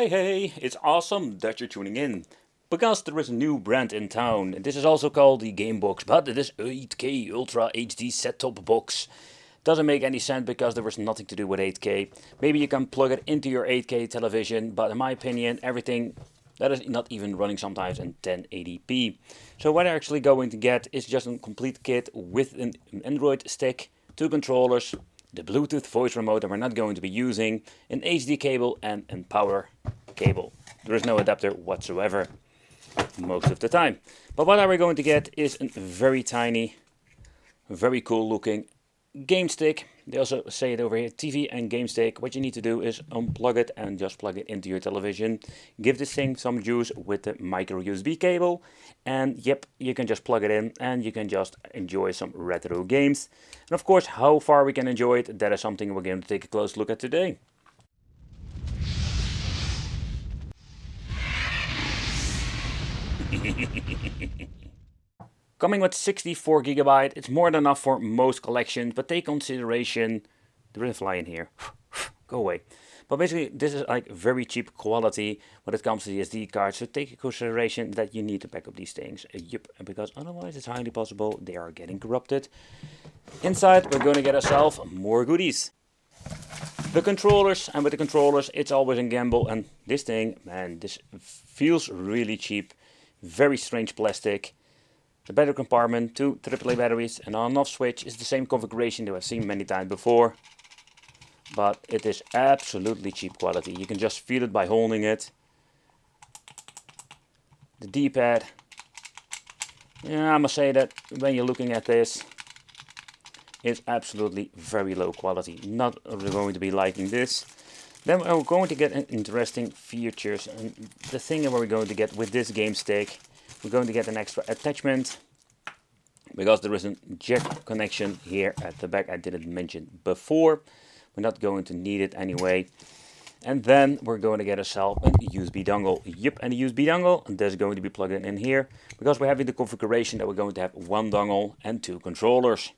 Hey, it's awesome that you're tuning in. Because there is a new brand in town. This is also called the Game Box, but it is 8K Ultra HD set-top box. Doesn't make any sense because there was nothing to do with 8K. Maybe you can plug it into your 8K television, but in my opinion, everything that is not even running sometimes in 1080p. So what I'm actually going to get is just a complete kit with an Android stick, two controllers, the Bluetooth voice remote that we're not going to be using, an HD cable and a power cable. There is no adapter whatsoever most of the time. But what are we going to get is a very tiny, very cool looking game stick. They also say it over here, TV and game stick. What you need to do is unplug it and just plug it into your television. Give this thing some juice with the micro USB cable. And yep, you can just plug it in and you can just enjoy some retro games. And of course, how far we can enjoy it, that is something we're going to take a close look at today. Coming with 64 GB, it's more than enough for most collections, but take consideration, there is a fly in here, go away. But basically this is like very cheap quality when it comes to the SD cards, so take into consideration that you need to back up these things, yep, because otherwise it's highly possible they are getting corrupted. Inside we're going to get ourselves more goodies. The controllers, and with the controllers it's always a gamble, and this thing, man, this feels really cheap, very strange plastic. The battery compartment, two AAA batteries, and on-off switch is the same configuration that I've seen many times before. But it is absolutely cheap quality. You can just feel it by holding it. The D-pad. Yeah, I must say that when you're looking at this, it's absolutely very low quality. Not going to be liking this. Then we're going to get interesting features. And the thing that we're going to get with this game stick, we're going to get an extra attachment because there is a jack connection here at the back I didn't mention before. We're not going to need it anyway. And then we're going to get ourselves a USB dongle. Yep, and a USB dongle, and that's going to be plugged in here because we're having the configuration that we're going to have one dongle and two controllers.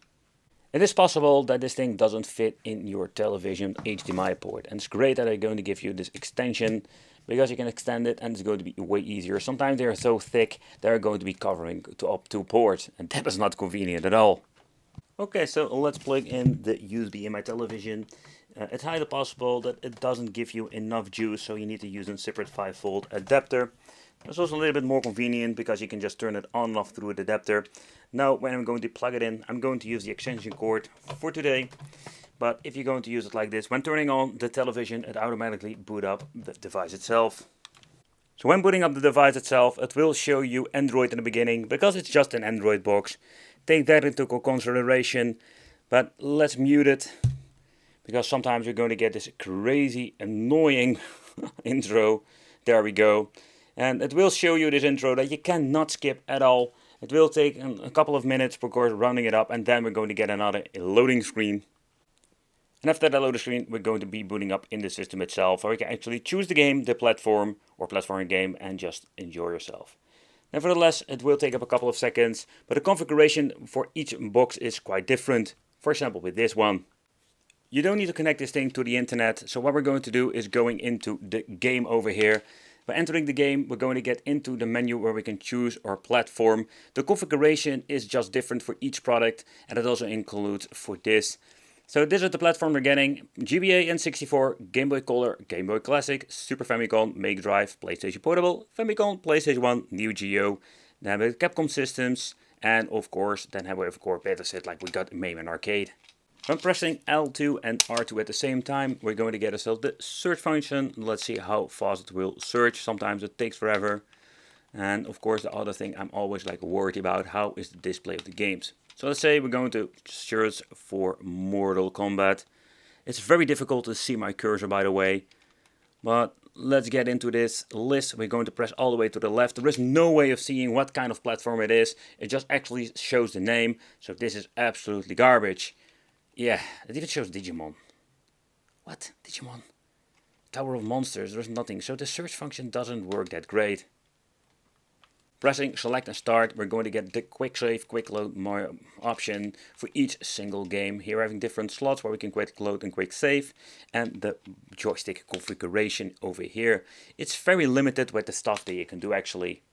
It is possible that this thing doesn't fit in your television HDMI port, and it's great that they're going to give you this extension because you can extend it and it's going to be way easier. Sometimes they are so thick they're going to be covering up two ports, and that is not convenient at all. Okay, so let's plug in the USB in my television. It's highly possible that it doesn't give you enough juice, so you need to use a separate 5-volt adapter. It's also a little bit more convenient because you can just turn it on and off through the adapter. Now when I'm going to plug it in, I'm going to use the extension cord for today. But if you're going to use it like this, when turning on the television, it automatically boot up the device itself. So when booting up the device itself, it will show you Android in the beginning because it's just an Android box. Take that into consideration, but let's mute it because sometimes you're going to get this crazy annoying intro. There we go. And it will show you this intro that you cannot skip at all. It will take a couple of minutes, of course, running it up, and then we're going to get another loading screen. And after that loading screen, we're going to be booting up in the system itself, where you can actually choose the game, the platform, or platforming game, and just enjoy yourself. Nevertheless, it will take up a couple of seconds, but the configuration for each box is quite different. For example, with this one. You don't need to connect this thing to the internet, so what we're going to do is going into the game over here. By entering the game, we're going to get into the menu where we can choose our platform. The configuration is just different for each product, and it also includes for this. So this is the platform we're getting: GBA, N64, Game Boy Color, Game Boy Classic, Super Famicom, Mega Drive, PlayStation Portable, Famicom, PlayStation 1, Neo Geo. Then we have Capcom systems, and of course, then have we of course better set like we got in Main Arcade. When pressing L2 and R2 at the same time, we're going to get ourselves the search function. Let's see how fast it will search. Sometimes it takes forever. And of course, the other thing I'm always like worried about, how is the display of the games. So let's say we're going to search for Mortal Kombat. It's very difficult to see my cursor, by the way. But let's get into this list. We're going to press all the way to the left. There is no way of seeing what kind of platform it is. It just actually shows the name. So this is absolutely garbage. Yeah, it even shows Digimon. What? Digimon? Tower of Monsters, there's nothing. So the search function doesn't work that great. Pressing select and start, we're going to get the quick save, quick load option for each single game. Here we're having different slots where we can quick load and quick save, and the joystick configuration over here. It's very limited with the stuff that you can do actually.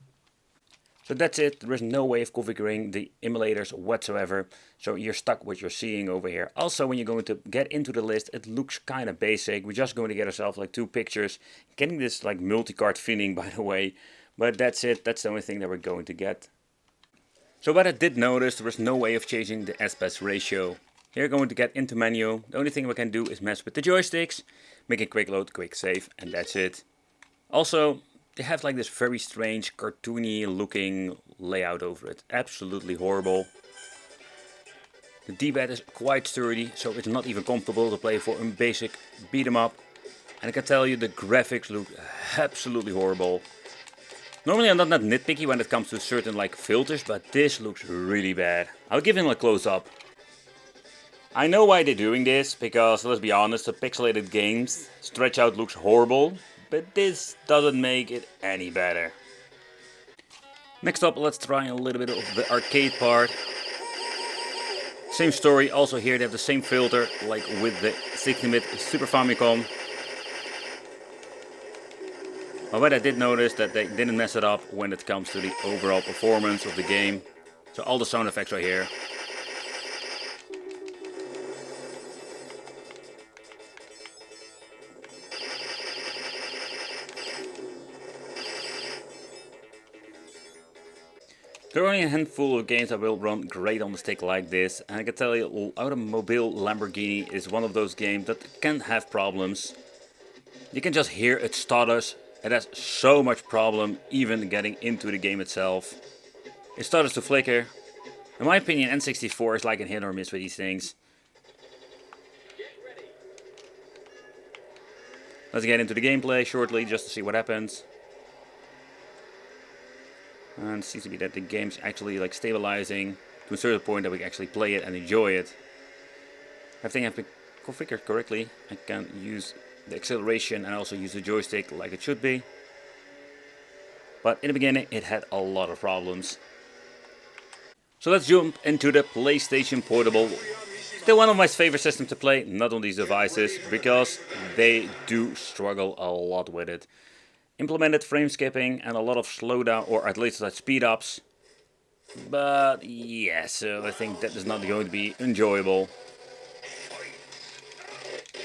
So that's it, there is no way of configuring the emulators whatsoever, so you're stuck with what you're seeing over here. Also, when you're going to get into the list, it looks kind of basic. We're just going to get ourselves like 2 pictures, getting this like multi-card feeling by the way. But that's it, that's the only thing that we're going to get. So what I did notice, there was no way of changing the aspect ratio. Here we're going to get into menu. The only thing we can do is mess with the joysticks, make a quick load, quick save, and that's it. Also, they have like this very strange cartoony looking layout over it. Absolutely horrible. The D-pad is quite sturdy, so it's not even comfortable to play for a basic beat 'em up. And I can tell you the graphics look absolutely horrible. Normally I'm not that nitpicky when it comes to certain like filters, but this looks really bad. I'll give him a close up. I know why they're doing this, because let's be honest, the pixelated games stretch out looks horrible, but this doesn't make it any better. Next up, let's try a little bit of the arcade part. Same story, also here they have the same filter like with the 16-bit Super Famicom. But what I did notice that they didn't mess it up when it comes to the overall performance of the game. So all the sound effects are here. There are only a handful of games that will run great on a stick like this, and I can tell you Automobile Lamborghini is one of those games that can have problems. You can just hear it stutters. It has so much problem even getting into the game itself. It starts to flicker. In my opinion, N64 is like a hit or miss with these things. Let's get into the gameplay shortly just to see what happens. And it seems to be that the game's actually like stabilizing to a certain point that we can actually play it and enjoy it. Everything has been configured correctly. I can use the acceleration and also use the joystick like it should be. But in the beginning it had a lot of problems. So let's jump into the PlayStation Portable. Still one of my favorite systems to play, not on these devices, because they do struggle a lot with it. Implemented frame skipping and a lot of slowdown, or at least like speed ups. But yeah, so I think that is not going to be enjoyable.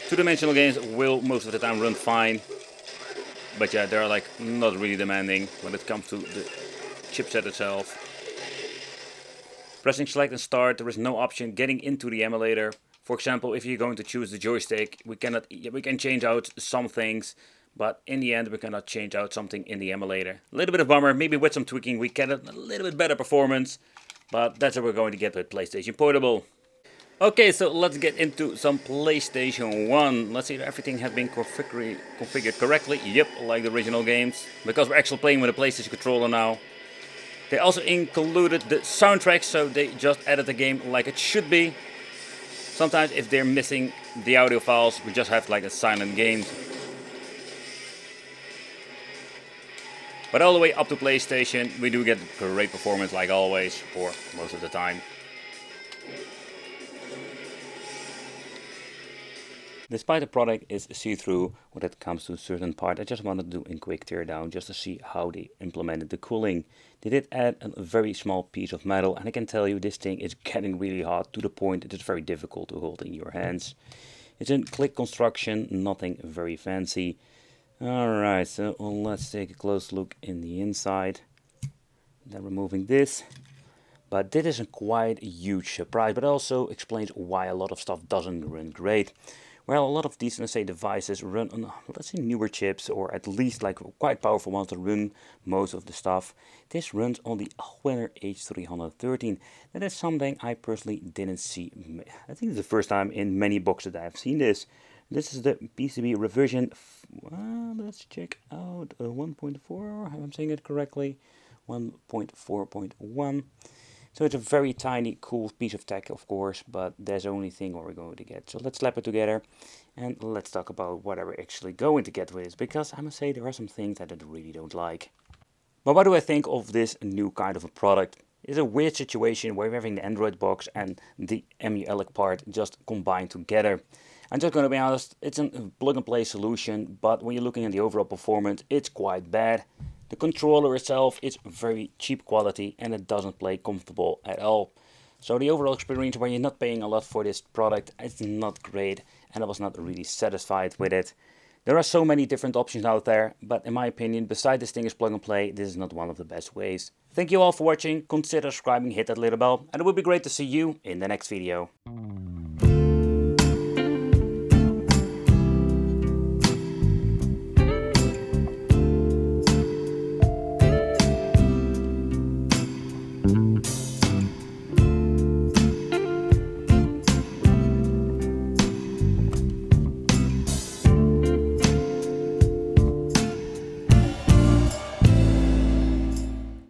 Two-dimensional games will most of the time run fine, but yeah, they're like not really demanding when it comes to the chipset itself. Pressing select and start, there is no option getting into the emulator. For example, if you're going to choose the joystick, we can change out some things, but in the end we cannot change out something in the emulator. A little bit of bummer, maybe with some tweaking we get a little bit better performance, but that's what we're going to get with PlayStation Portable. Okay, so let's get into some PlayStation 1. Let's see if everything has been configured correctly. Yep, like the original games. Because we're actually playing with a PlayStation controller now. They also included the soundtrack, so they just added the game like it should be. Sometimes if they're missing the audio files, we just have like a silent game. But all the way up to PlayStation, we do get great performance like always, or most of the time. Despite the product is see-through when it comes to a certain part, I just wanted to do a quick teardown just to see how they implemented the cooling. They did add a very small piece of metal, and I can tell you this thing is getting really hot to the point it is very difficult to hold in your hands. It's a click construction, nothing very fancy. Alright, so let's take a close look in the inside. Then removing this. But this is a quite huge surprise, but also explains why a lot of stuff doesn't run great. Well, a lot of these, let's say, devices run on, let's say, newer chips, or at least like quite powerful ones that run most of the stuff. This runs on the Allwinner H313. That is something I personally didn't see. I think it's the first time in many boxes that I've seen this. This is the PCB revision. Let's check out 1.4. I'm saying it correctly. 1.4.1. So it's a very tiny, cool piece of tech, of course, but that's the only thing what we're going to get. So let's slap it together and let's talk about what we're actually going to get with this, because I must say there are some things that I really don't like. But what do I think of this new kind of a product? It's a weird situation where we're having the Android box and the Emulation part just combined together. I'm just going to be honest, it's a plug and play solution, but when you're looking at the overall performance, it's quite bad. The controller itself is very cheap quality and it doesn't play comfortable at all. So the overall experience where you're not paying a lot for this product, it's not great and I was not really satisfied with it. There are so many different options out there, but in my opinion, besides this thing is plug and play, this is not one of the best ways. Thank you all for watching, consider subscribing, hit that little bell, and it would be great to see you in the next video.